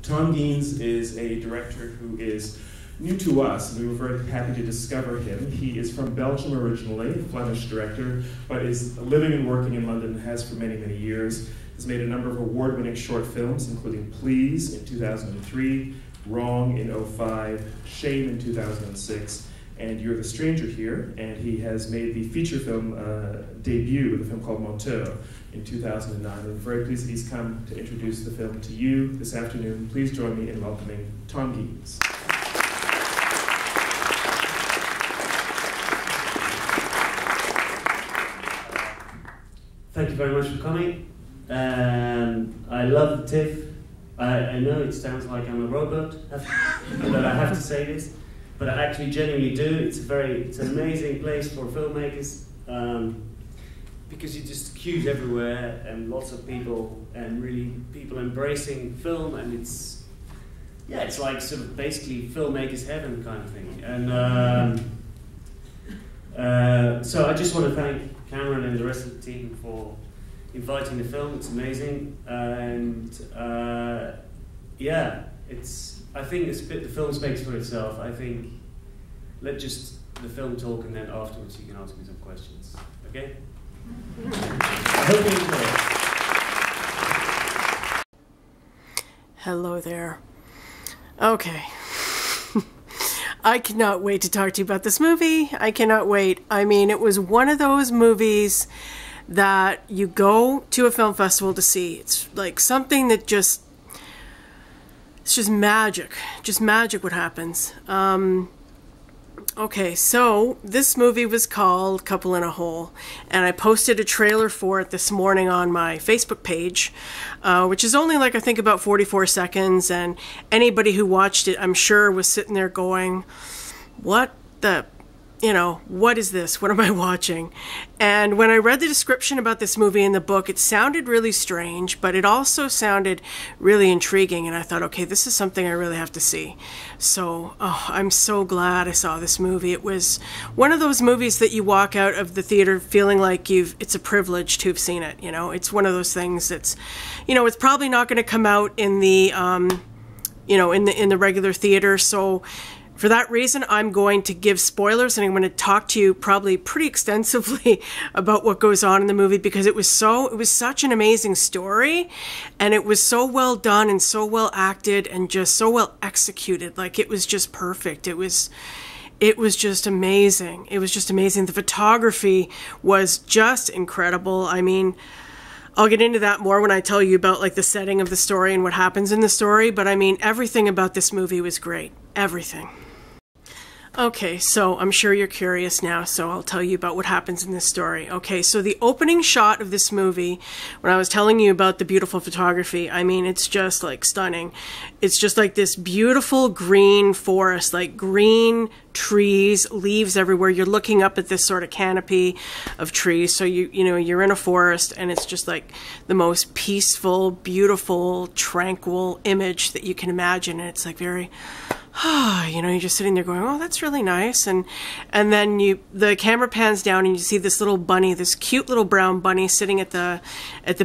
Tom Geens is a director who is new to us, and we were very happy to discover him. He is from Belgium originally, a Flemish director, but is living and working in London and has for many, many years. Has made a number of award-winning short films, including Please in 2003, Wrong in 2005, Shame in 2006, and You're the Stranger Here. And he has made the feature film debut with a film called Monteur in 2009. I'm very pleased that he's come to introduce the film to you this afternoon. Please join me in welcoming Tom Geens. Thank you very much for coming. I love the TIFF. I know it sounds like I'm a robot, that I have to say this, but I actually genuinely do. It's an amazing place for filmmakers because you just queues everywhere and lots of people and really people embracing film, and it's like sort of basically filmmakers heaven kind of thing. And so I just want to thank Cameron and the rest of the team for inviting the film. It's amazing, and I think the film speaks for itself. I think let just the film talk, and then afterwards you can ask me some questions. Okay? I hope you enjoy it. Hello there. Okay. I cannot wait to talk to you about this movie. I cannot wait. I mean, it was one of those movies that you go to a film festival to see. It's like something that it's just magic. Just magic what happens. Okay, so this movie was called Couple in a Hole, and I posted a trailer for it this morning on my Facebook page, which is only like I think about 44 seconds, and anybody who watched it I'm sure was sitting there going, what is this? What am I watching? And when I read the description about this movie in the book, it sounded really strange, but it also sounded really intriguing. And I thought, okay, this is something I really have to see. So, I'm so glad I saw this movie. It was one of those movies that you walk out of the theater feeling like it's a privilege to have seen it. You know, it's one of those things that's, it's probably not going to come out in the, in the regular theater. So, for that reason, I'm going to give spoilers, and I'm going to talk to you probably pretty extensively about what goes on in the movie, because it was such an amazing story, and it was so well done and so well acted and just so well executed. Like, it was just perfect. It was just amazing. It was just amazing. The photography was just incredible. I mean, I'll get into that more when I tell you about like the setting of the story and what happens in the story, but I mean, everything about this movie was great. Everything. Okay, so I'm sure you're curious now, so I'll tell you about what happens in this story. Okay, so the opening shot of this movie, when I was telling you about the beautiful photography, I mean, it's just like stunning. It's just like this beautiful green forest, like green trees, leaves everywhere. You're looking up at this sort of canopy of trees, so you're in a forest, and it's just like the most peaceful, beautiful, tranquil image that you can imagine, and it's like very... you're just sitting there going, oh, that's really nice. And then the camera pans down and you see this little bunny, this cute little brown bunny sitting at the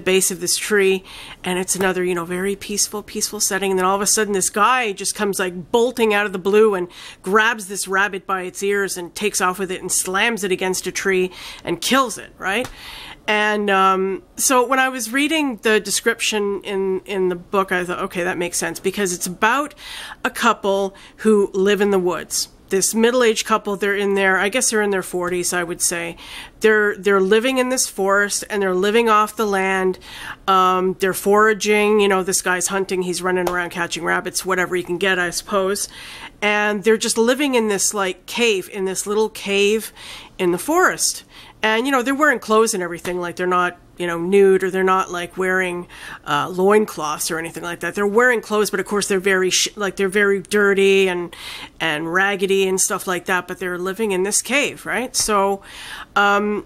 base of this tree. And it's another, very peaceful setting. And then all of a sudden this guy just comes like bolting out of the blue and grabs this rabbit by its ears and takes off with it and slams it against a tree and kills it, right? And so when I was reading the description in the book, I thought, okay, that makes sense, because it's about a couple who live in the woods. This middle-aged couple, they're in their 40s, I would say. They're living in this forest, and they're living off the land. They're foraging. This guy's hunting. He's running around catching rabbits, whatever he can get, I suppose. And they're just living in this like cave, in this little cave in the forest. And, they're wearing clothes and everything, like they're not, nude, or they're not like wearing loincloths or anything like that. They're wearing clothes, but of course they're very, they're very dirty and raggedy and stuff like that, but they're living in this cave, right? So, right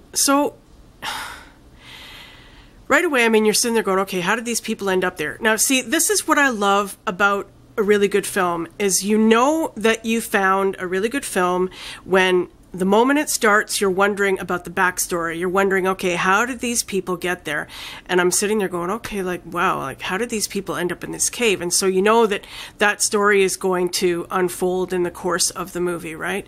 away, I mean, you're sitting there going, okay, how did these people end up there? Now, see, this is what I love about a really good film, is that you found a really good film when the moment it starts, you're wondering about the backstory. You're wondering, okay, how did these people get there? And I'm sitting there going, okay, like, wow, like, how did these people end up in this cave? And so you know that that story is going to unfold in the course of the movie, right?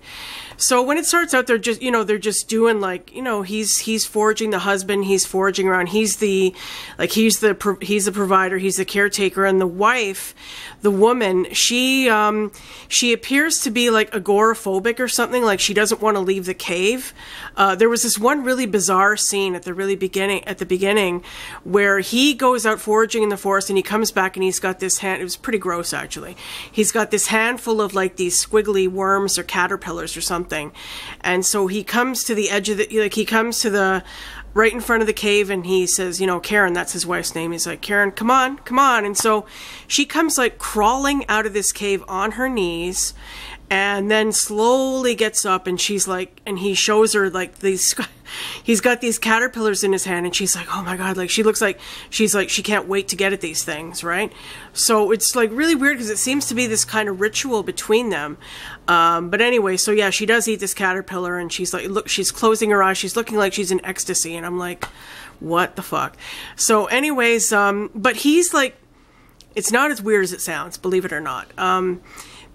So when it starts out, they're just, you know, they're just doing like, you know, he's foraging the husband, he's foraging around, he's the provider, he's the caretaker, and the wife, the woman, she appears to be like agoraphobic or something, like she doesn't want to leave the cave. There was this one really bizarre scene at the beginning where he goes out foraging in the forest and he comes back and he's got this hand, it was pretty gross actually. He's got this handful of like these squiggly worms or caterpillars or something. And so he comes to the edge of he comes to the right in front of the cave and he says, you know, Karen, that's his wife's name. He's like, Karen, come on, come on. And so she comes like crawling out of this cave on her knees and then slowly gets up and she's like, and he shows her like these, he's got these caterpillars in his hand and she's like, oh my God, like she looks like, she's like, she can't wait to get at these things, right? So it's like really weird because it seems to be this kind of ritual between them. But anyway, so yeah, she does eat this caterpillar and she's like, look, she's closing her eyes. She's looking like she's in ecstasy. And I'm like, what the fuck? So anyways, but he's like, it's not as weird as it sounds, believe it or not.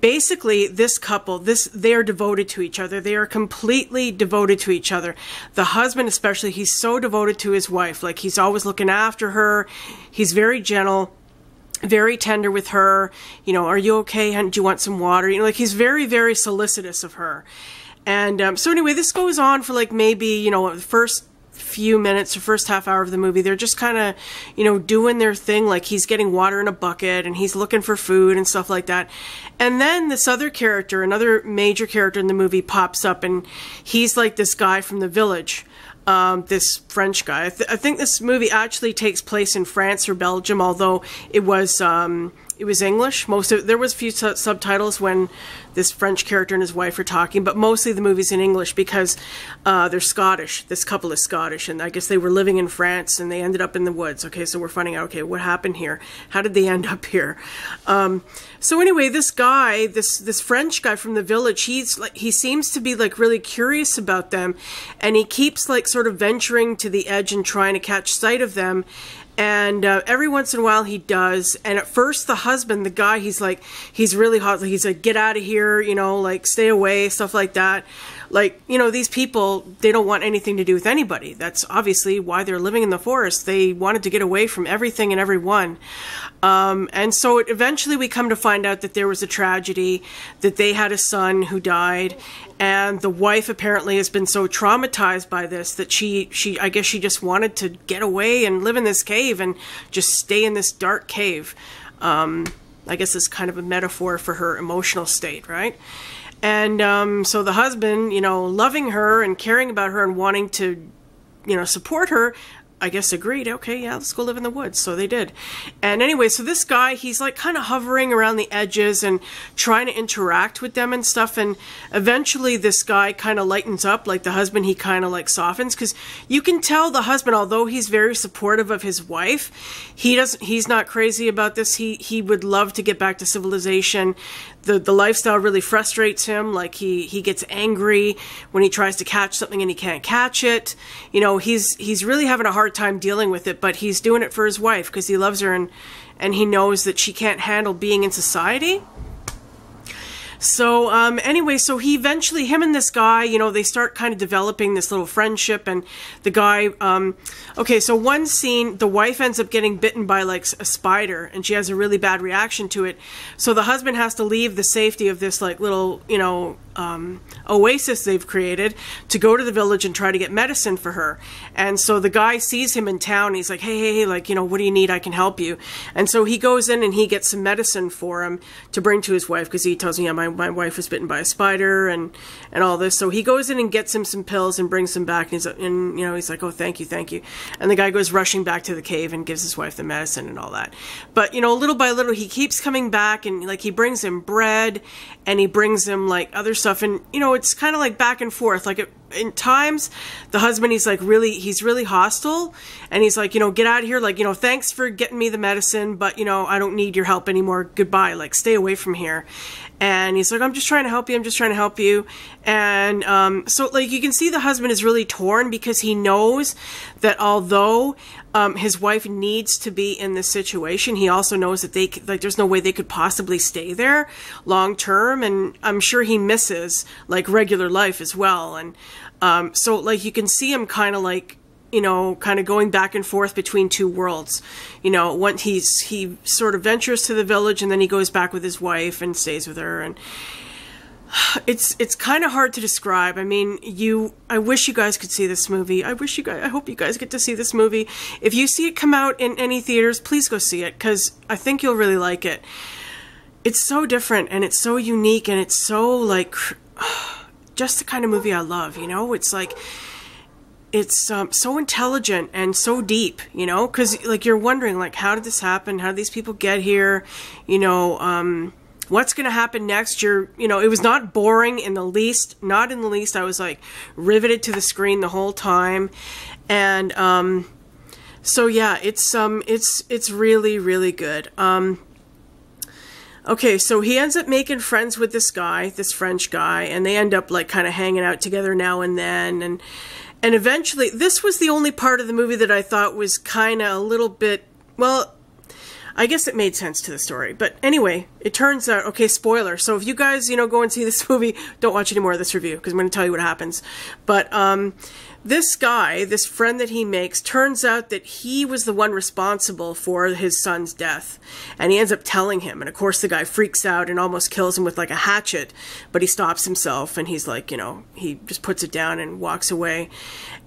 Basically, this couple, they are devoted to each other. They are completely devoted to each other. The husband especially, he's so devoted to his wife. Like, he's always looking after her. He's very gentle, very tender with her. You know, are you okay? Do you want some water? You know, like, he's very, very solicitous of her. And so anyway, this goes on for like maybe, you know, the first few minutes or first half hour of the movie. They're just kind of, you know, doing their thing. Like, he's getting water in a bucket and he's looking for food and stuff like that. And then this other character, another major character in the movie, pops up and he's like this guy from the village, this French guy. I think this movie actually takes place in France or Belgium, although it was English. There was a few subtitles when this French character and his wife are talking, but mostly the movie's in English because they're Scottish. This couple is Scottish, and I guess they were living in France and they ended up in the woods. Okay, so we're finding out, okay, what happened here? How did they end up here? So anyway, this guy, this French guy from the village, he seems to be like really curious about them, and he keeps like sort of venturing to the edge and trying to catch sight of them. And every once in a while he does. And at first the husband, the guy, he's really hot. He's like, get out of here, you know, like stay away, stuff like that. Like, you know, these people, they don't want anything to do with anybody. That's obviously why they're living in the forest. They wanted to get away from everything and everyone. And so eventually we come to find out that there was a tragedy, that they had a son who died. And the wife apparently has been so traumatized by this that I guess she just wanted to get away and live in this cave and just stay in this dark cave. I guess it's kind of a metaphor for her emotional state, right? And so the husband, you know, loving her and caring about her and wanting to, you know, support her, I guess agreed, okay, yeah, let's go live in the woods. So they did. And anyway, so this guy, he's like kind of hovering around the edges and trying to interact with them and stuff. And eventually this guy kind of lightens up, like the husband, he kind of like softens, because you can tell the husband, although he's very supportive of his wife, he's not crazy about this. He would love to get back to civilization. The lifestyle really frustrates him. Like he gets angry when he tries to catch something and he can't catch it. You know, he's really having a hard time dealing with it, but he's doing it for his wife because he loves her and he knows that she can't handle being in society. So anyway, so him and this guy, you know, they start kind of developing this little friendship. And the guy, okay, so one scene, the wife ends up getting bitten by like a spider and she has a really bad reaction to it. So the husband has to leave the safety of this like little, you know, oasis they've created to go to the village and try to get medicine for her. And so the guy sees him in town. He's like, hey, like, you know, what do you need? I can help you. And so he goes in and he gets some medicine for him to bring to his wife because he tells me, yeah, my wife was bitten by a spider and all this. So he goes in and gets him some pills and brings them back. And you know, he's like, oh, thank you. And the guy goes rushing back to the cave and gives his wife the medicine and all that. But, you know, little by little, he keeps coming back and like he brings him bread and he brings him like other stuff. And, you know, it's kind of like back and forth. Like in times, the husband, he's really hostile, and he's like, get out of here, like, thanks for getting me the medicine, but, I don't need your help anymore, goodbye, like, stay away from here. And he's like, I'm just trying to help you, And so, like, you can see the husband is really torn, because he knows that although his wife needs to be in this situation, he also knows that there's no way they could possibly stay there long term, and I'm sure he misses, like, regular life as well. And so, like, you can see him kind of like, kind of going back and forth between two worlds. Once he sort of ventures to the village, and then he goes back with his wife and stays with her, and it's kind of hard to describe. I mean, I wish you guys could see this movie. I hope you guys get to see this movie. If you see it come out in any theaters, please go see it, because I think you'll really like it. It's so different, and it's so unique, and it's so, like, just the kind of movie I love, It's like, it's so intelligent and so deep, because, like, you're wondering, like, how did this happen? How did these people get here? What's going to happen next? It was not boring in the least, not in the least. I was, like, riveted to the screen the whole time. And so yeah, it's really, really good. Okay, so he ends up making friends with this guy, this French guy, and they end up, like, kind of hanging out together now and then, and eventually, this was the only part of the movie that I thought was kind of a little bit, well, I guess it made sense to the story. But anyway, it turns out, okay, spoiler. So if you guys, go and see this movie, don't watch any more of this review, because I'm going to tell you what happens. But this guy, this friend that he makes, turns out that he was the one responsible for his son's death. And he ends up telling him. And of course, the guy freaks out and almost kills him with, like, a hatchet. But he stops himself, and he's like, he just puts it down and walks away.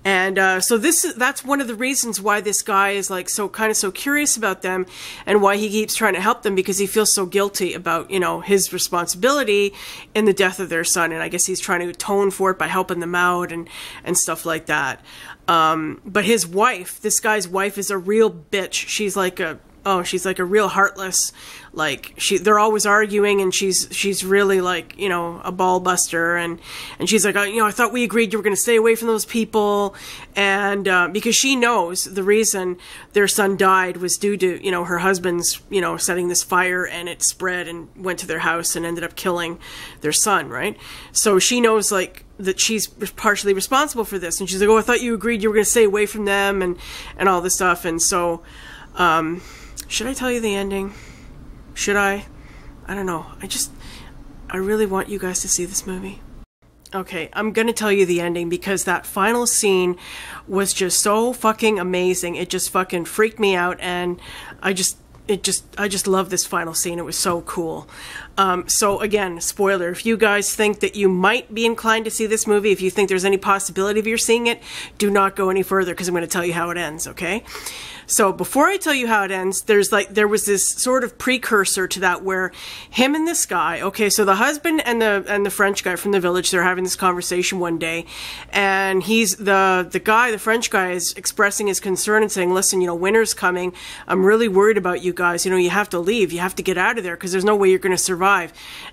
And so that's one of the reasons why this guy is, like, so curious about them, and why he keeps trying to help them, because he feels so guilty about, his responsibility in the death of their son. And I guess he's trying to atone for it by helping them out and stuff like that. But his wife, this guy's wife, is a real bitch. She's like a real heartless, like, they're always arguing, and she's really, like, a ball buster, and she's like, I thought we agreed you were going to stay away from those people, and because she knows the reason their son died was due to, her husband's, setting this fire, and it spread and went to their house and ended up killing their son, right? So she knows, like, that she's partially responsible for this, and she's like, I thought you agreed you were going to stay away from them, and all this stuff. And so should I tell you the ending? Should I? I don't know. I really want you guys to see this movie. Okay, I'm gonna tell you the ending, because that final scene was just so fucking amazing. It just fucking freaked me out, and I just love this final scene. It was so cool. So again, spoiler, if you guys think that you might be inclined to see this movie, if you think there's any possibility of you seeing it, do not go any further, because I'm going to tell you how it ends, okay? So before I tell you how it ends, there was this sort of precursor to that, where him and this guy, okay, so the husband and the French guy from the village, they're having this conversation one day, and he's the French guy is expressing his concern and saying, listen, winter's coming. I'm really worried about you guys. You have to leave. You have to get out of there, because there's no way you're going to survive.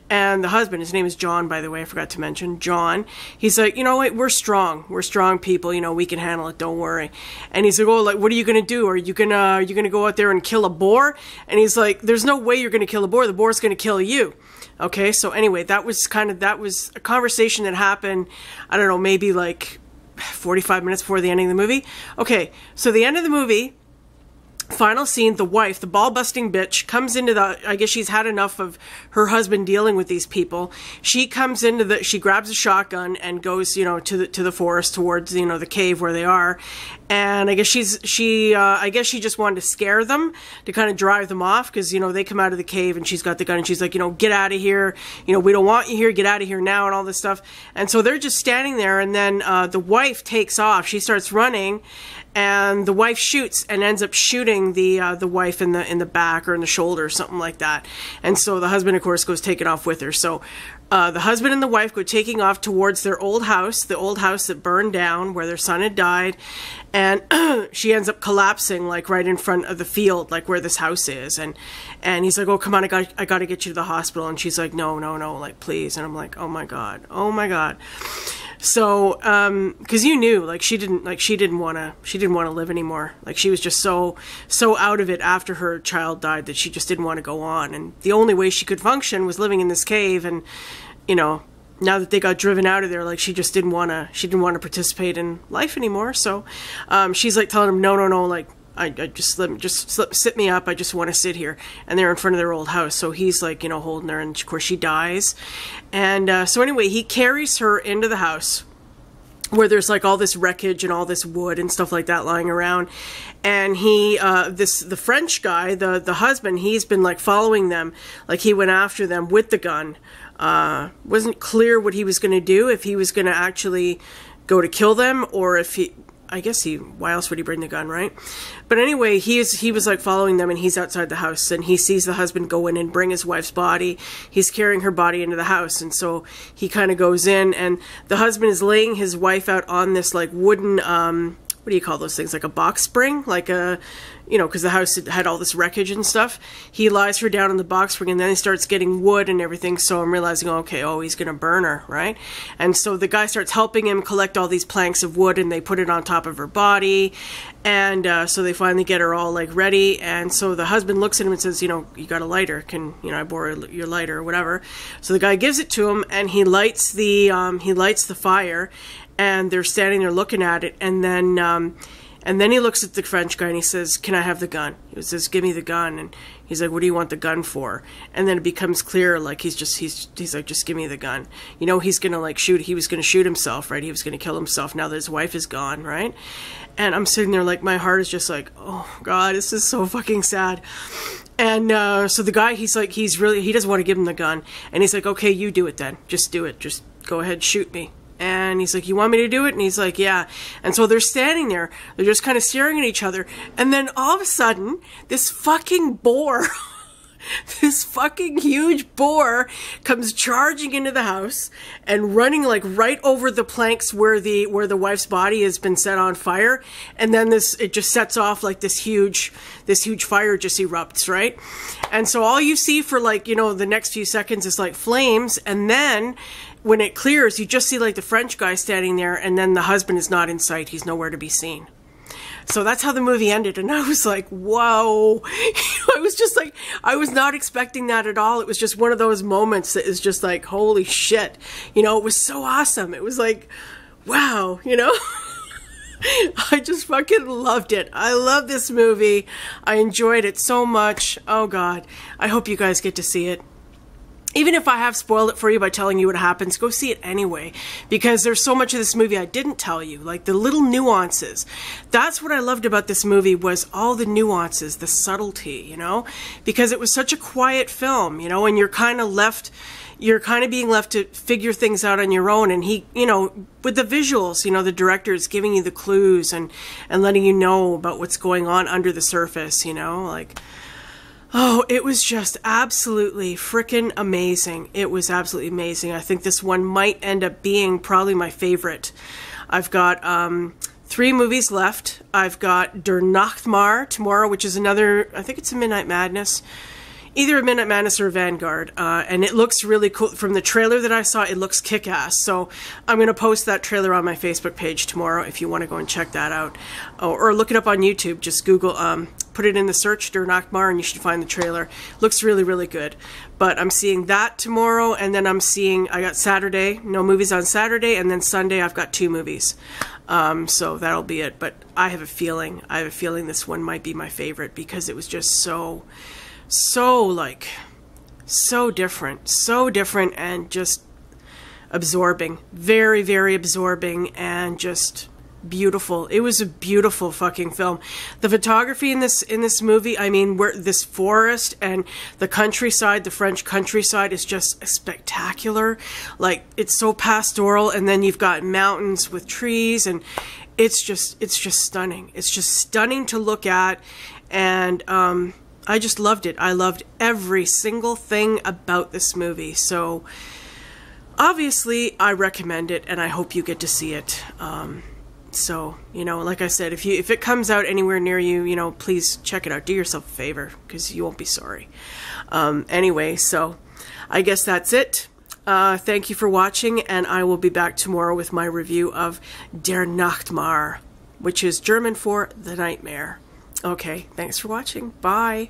And the husband, his name is John, by the way, I forgot to mention, John, he's like, what, we're strong people, we can handle it, don't worry. And he's like, oh, like, what are you going to do? Are you gonna go out there and kill a boar? And he's like, there's no way you're gonna kill a boar. The boar's gonna kill you. Okay, so anyway, that was a conversation that happened, I don't know, maybe like 45 minutes before the ending of the movie. Okay, so the end of the movie, final scene, the wife, the ball-busting bitch, comes into I guess she's had enough of her husband dealing with these people. She comes into she grabs a shotgun and goes, to the forest towards, the cave where they are. And I guess I guess she just wanted to scare them, to kind of drive them off, because, they come out of the cave and she's got the gun and she's like, get out of here. We don't want you here. Get out of here now, and all this stuff. And so they're just standing there, and then the wife takes off. She starts running, and the wife shoots and ends up shooting the wife in the back or in the shoulder or something like that. And so the husband, of course, goes taking off with her. So the husband and the wife go taking off towards their old house, the old house that burned down where their son had died. And she ends up collapsing, like, right in front of the field, like where this house is. And he's like, oh, come on, I got to get you to the hospital. And she's like, no, like, please. And I'm like, oh my God. So, because you knew, like, she didn't want to live anymore. Like, she was just so out of it after her child died that she just didn't want to go on. And the only way she could function was living in this cave. And, you know, now that they got driven out of there, like, she didn't want to participate in life anymore. So, she's like telling him, no, like, I just sit me up. I just want to sit here. And they're in front of their old house. So he's like, you know, holding her, and of course she dies. And so anyway, he carries her into the house where there's like all this wreckage and all this wood and stuff like that lying around. And he, the French guy, the husband, he's been like following them. Like, he went after them with the gun. Wasn't clear what he was going to do, if he was going to actually go to kill them, or if why else would he bring the gun, right? But anyway, he was like following them, and he's outside the house, and he sees the husband go in and bring his wife's body. He's carrying her body into the house, and so he kind of goes in, and the husband is laying his wife out on this like wooden, what do you call those things? Like a box spring, like a, you know, because the house had all this wreckage and stuff. He lies her down on the box spring, and then he starts getting wood and everything. So I'm realizing, he's going to burn her, right? And so the guy starts helping him collect all these planks of wood, and they put it on top of her body. And so they finally get her all like ready. And so the husband looks at him and says, you know, you got a lighter. I borrow your lighter or whatever? So the guy gives it to him, and he lights the fire, and they're standing there looking at it. And then he looks at the French guy and he says, "Can I have the gun?" He says, "Give me the gun." And he's like, "What do you want the gun for?" And then it becomes clear, like, he's like, "Just give me the gun." You know, he's gonna like shoot. He was gonna shoot himself, right? He was gonna kill himself now that his wife is gone, right? And I'm sitting there like, my heart is just like, oh God, this is so fucking sad. And so the guy, he doesn't want to give him the gun, and he's like, "Okay, you do it then. Just do it. Just go ahead, shoot me." And he's like, "You want me to do it?" And he's like, "Yeah." And so they're standing there. They're just kind of staring at each other. And then all of a sudden, this fucking boar, this fucking huge boar comes charging into the house and running like right over the planks where the wife's body has been set on fire. And then it just sets off like this huge fire just erupts, right? And so all you see for like, you know, the next few seconds is like flames. And then when it clears, you just see like the French guy standing there, and then the husband is not in sight. He's nowhere to be seen. So that's how the movie ended. And I was like, whoa. I was just like, I was not expecting that at all. It was just one of those moments that is just like, holy shit. You know, it was so awesome. It was like, wow, you know. I just fucking loved it. I love this movie. I enjoyed it so much. Oh God. I hope you guys get to see it. Even if I have spoiled it for you by telling you what happens, go see it anyway. Because there's so much of this movie I didn't tell you. Like the little nuances. That's what I loved about this movie, was all the nuances, the subtlety, you know? Because it was such a quiet film, you know, and you're kind of being left to figure things out on your own. And he, you know, with the visuals, you know, the director is giving you the clues and letting you know about what's going on under the surface, you know, like... Oh, it was just absolutely freaking amazing. It was absolutely amazing. I think this one might end up being probably my favorite. I've got 3 movies left. I've got Der Nachtmar tomorrow, which is another, I think it's a Midnight Madness. Either a Midnight Madness or a Vanguard. And it looks really cool. From the trailer that I saw, it looks kick-ass. So I'm going to post that trailer on my Facebook page tomorrow if you want to go and check that out. Or look it up on YouTube. Just Google, put it in the search, Der Nachtmar, and you should find the trailer. Looks really, really good. But I'm seeing that tomorrow, and then I got Saturday, no movies on Saturday, and then Sunday I've got 2 movies. So that'll be it. But I have a feeling this one might be my favorite, because it was just so different and just absorbing, very, very absorbing, and just beautiful. It was a beautiful fucking film. The photography in this movie, I mean, this forest and the countryside, the French countryside, is just spectacular. Like, it's so pastoral, and then you've got mountains with trees, and it's just stunning. It's just stunning to look at, and I just loved it. I loved every single thing about this movie. So obviously I recommend it, and I hope you get to see it. So, you know, like I said, if it comes out anywhere near you, you know, please check it out. Do yourself a favor, because you won't be sorry. Anyway, so I guess that's it. Thank you for watching, and I will be back tomorrow with my review of Der Nachtmar, which is German for the nightmare. Okay, thanks for watching. Bye.